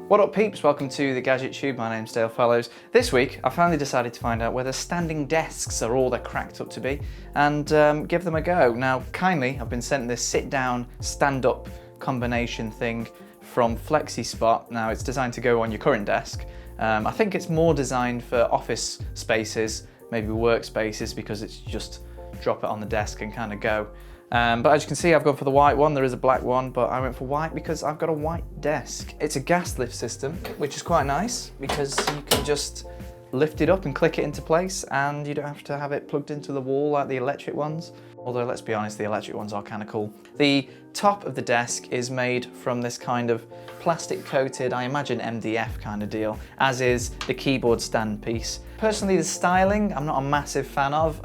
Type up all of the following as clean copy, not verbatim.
What up peeps, welcome to the Gadget Tube, my name's Dale Fellows. This week I finally decided to find out whether standing desks are all they're cracked up to be and give them a go. Now kindly, I've been sent this sit down, stand up combination thing from FlexiSpot. Now it's designed to go on your current desk. I think it's more designed for office spaces, maybe workspaces, because it's just drop it on the desk and kind of go. But as you can see, I've gone for the white one. There is a black one, but I went for white because I've got a white desk. It's a gas lift system, which is quite nice because you can just lift it up and click it into place and you don't have to have it plugged into the wall like the electric ones. Although let's be honest, the electric ones are kind of cool. The top of the desk is made from this kind of plastic coated, I imagine MDF kind of deal, as is the keyboard stand piece. Personally, the styling, I'm not a massive fan of.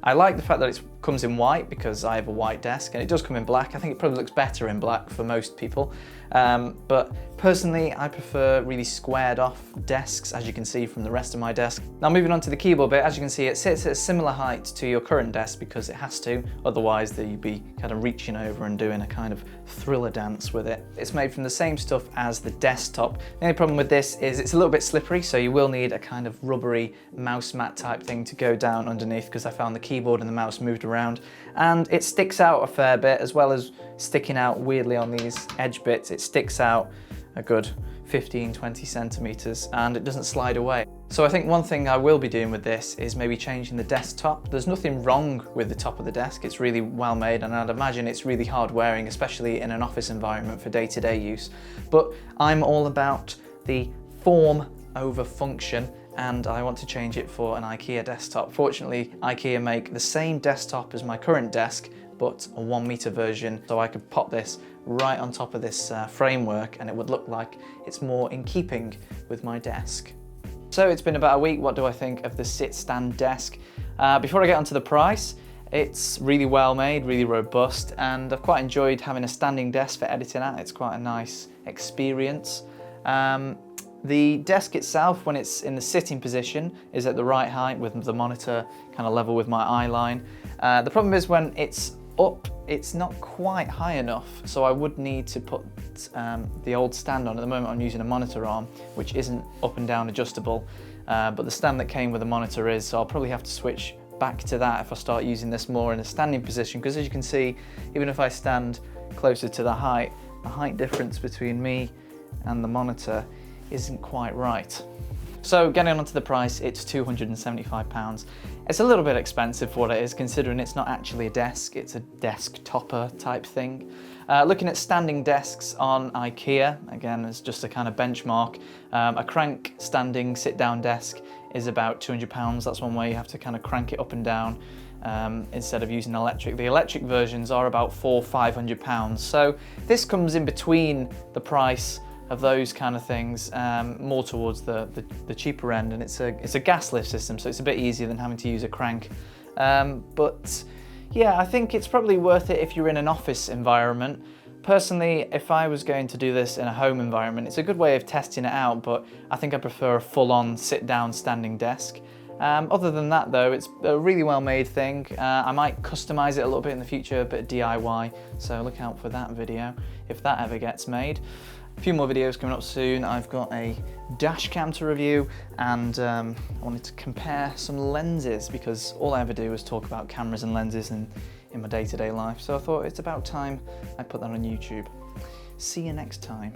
I like the fact that it comes in white because I have a white desk, and it does come in black. I think it probably looks better in black for most people. But personally, I prefer really squared off desks, as you can see from the rest of my desk. Now moving on to the keyboard bit, as you can see, it sits at a similar height to your current desk because it has to, otherwise you'd be kind of reaching over and doing a kind of thriller dance with it. It's made from the same stuff as the desktop. The only problem with this is it's a little bit slippery, so you will need a kind of rubbery mouse mat type thing to go down underneath, because I found the keyboard and the mouse moved around, and it sticks out a fair bit, as well as sticking out weirdly on these edge bits. It sticks out a good 15-20 centimeters and it doesn't slide away. So I think one thing I will be doing with this is maybe changing the desktop. There's nothing wrong with the top of the desk. It's really well made, and I'd imagine it's really hard wearing, especially in an office environment for day-to-day use. But I'm all about the form over function, and I want to change it for an IKEA desktop. Fortunately, IKEA make the same desktop as my current desk, but a 1 meter version, so I could pop this right on top of this framework and it would look like it's more in keeping with my desk. So it's been about a week. What do I think of the sit-stand desk? Before I get onto the price, it's really well made, really robust, and I've quite enjoyed having a standing desk for editing at. It's quite a nice experience. The desk itself, when it's in the sitting position, is at the right height with the monitor kind of level with my eye line. The problem is when it's up, it's not quite high enough, so I would need to put the old stand on. At the moment I'm using a monitor arm, which isn't up and down adjustable, but the stand that came with the monitor is, so I'll probably have to switch back to that if I start using this more in a standing position, because as you can see, even if I stand closer to the height difference between me and the monitor isn't quite right. So getting onto the price, it's £275. It's a little bit expensive for what it is, considering it's not actually a desk, it's a desk-topper type thing. Looking at standing desks on IKEA, again, as just a kind of benchmark, a crank standing sit-down desk is about £200. That's one way you have to kind of crank it up and down instead of using electric. The electric versions are about £400–500. So this comes in between the price of those kind of things, more towards the cheaper end, and it's a gas lift system, so it's a bit easier than having to use a crank. But yeah, I think it's probably worth it if you're in an office environment. Personally, if I was going to do this in a home environment, it's a good way of testing it out, but I think I prefer a full-on sit-down standing desk. Other than that though, it's a really well made thing. I might customize it a little bit in the future, a bit of DIY, so look out for that video if that ever gets made. A few more videos coming up soon. I've got a dash cam to review, and I wanted to compare some lenses because all I ever do is talk about cameras and lenses in my day-to-day life. So I thought it's about time I put that on YouTube. See you next time.